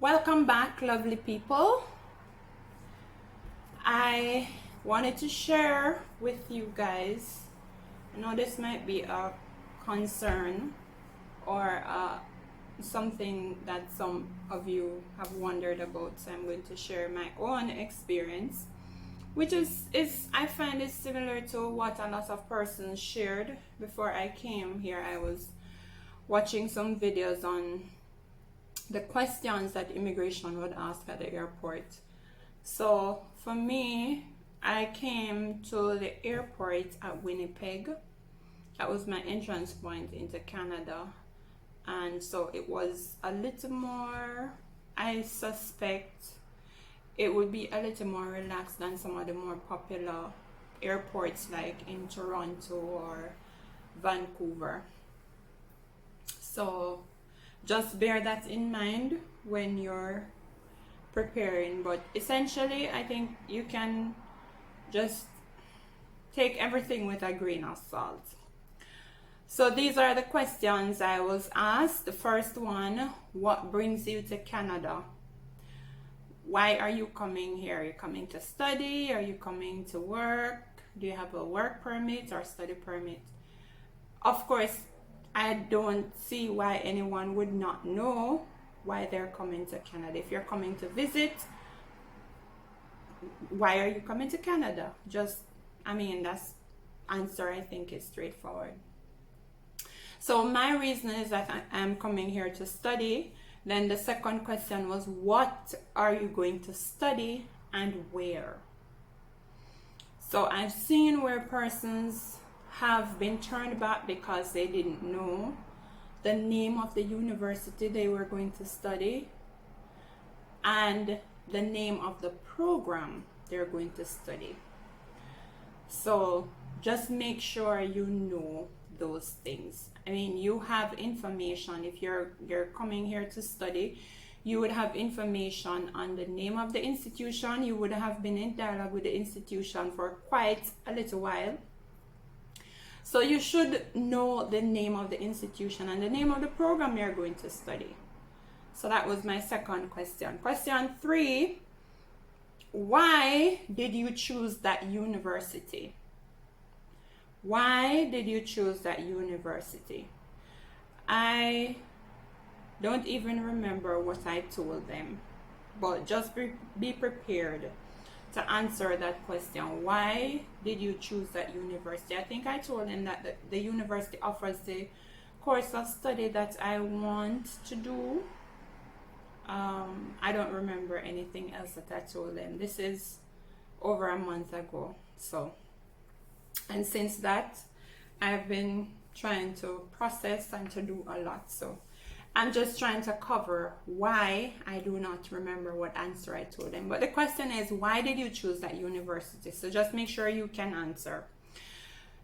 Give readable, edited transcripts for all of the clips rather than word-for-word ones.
Welcome back, lovely people. I wanted to share with you guys, I know this might be a concern or something that some of you have wondered about, so I'm going to share my own experience, which is I find it similar to what a lot of persons shared. Before I came here, I was watching some videos on the questions that immigration would ask at the airport. So for me, I came to the airport at Winnipeg. That was my entrance point into Canada. And so it was a little more, I suspect it would be a little more relaxed than some of the more popular airports like in Toronto or Vancouver. So just bear that in mind when you're preparing. But essentially, I think you can just take everything with a grain of salt. So these are the questions I was asked. The first one: what brings you to Canada? Why are you coming here? Are you coming to study? Are you coming to work? Do you have a work permit or study permit? Of course, I don't see why anyone would not know why they're coming to Canada. If you're coming to visit, why are you coming to Canada? That's answer I think is straightforward. So my reason is that I'm coming here to study. Then the second question was, what are you going to study and where? So I've seen where persons have been turned back because they didn't know the name of the university they were going to study and the name of the program they're going to study. So just make sure you know those things. I mean, you have information. If you're coming here to study, you would have information on the name of the institution. You would have been in dialogue with the institution for quite a little while. So you should know the name of the institution and the name of the program you're going to study. So that was my second question. Question 3, why did you choose that university? Why did you choose that university? I don't even remember what I told them, but just be prepared to answer that question. Why did you choose that university? I think I told them that the university offers the course of study that I want to do. I don't remember anything else that I told them. This is over a month ago. And since that, I've been trying to process and to do a lot. So I'm just trying to cover why I do not remember what answer I told them. But the question is, why did you choose that university? So just make sure you can answer.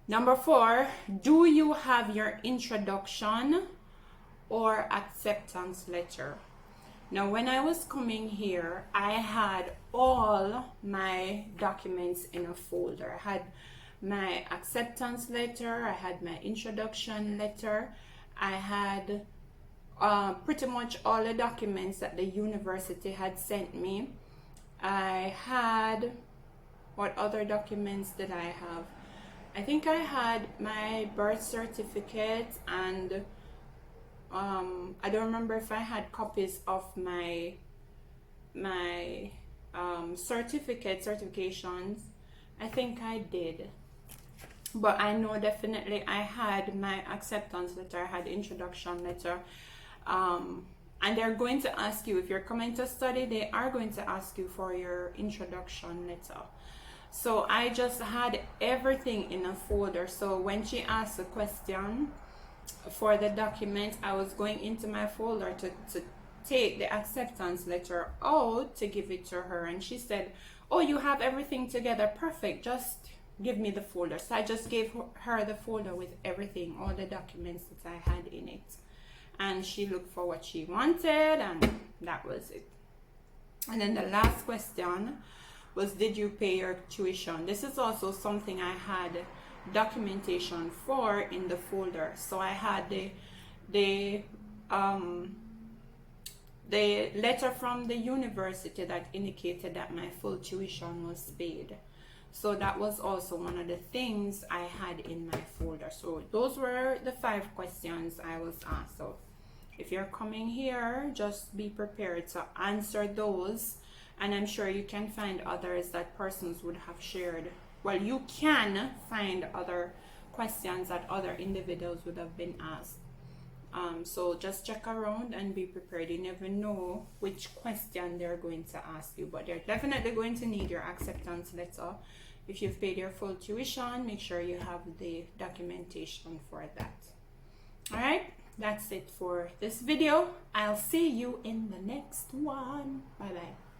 Number 4, do you have your introduction or acceptance letter? Now, when I was coming here, I had all my documents in a folder. I had my acceptance letter, I had my introduction letter, I had pretty much all the documents that the university had sent me. I had, what other documents did I have? I think I had my birth certificate and I don't remember if I had copies of my certifications. I think I did. But I know definitely I had my acceptance letter, I had introduction letter. And they're going to ask you, if you're coming to study, they are going to ask you for your introduction letter. So I just had everything in a folder. So when she asked the question for the document, I was going into my folder to take the acceptance letter out to give it to her. And she said, oh, you have everything together, perfect, just give me the folder. So I just gave her the folder with everything, all the documents that I had in it. And she looked for what she wanted, and that was it. And then the last question was, did you pay your tuition? This is also something I had documentation for in the folder. So I had the the letter from the university that indicated that my full tuition was paid. So that was also one of the things I had in my folder. So those were the 5 questions I was asked. So if you're coming here, just be prepared to answer those. And I'm sure you can find others that persons would have shared. Well, you can find other questions that other individuals would have been asked. So just check around and be prepared. You never know which question they're going to ask you, but they're definitely going to need your acceptance letter. If you've paid your full tuition, make sure you have the documentation for that. All right, that's it for this video. I'll see you in the next one. Bye bye.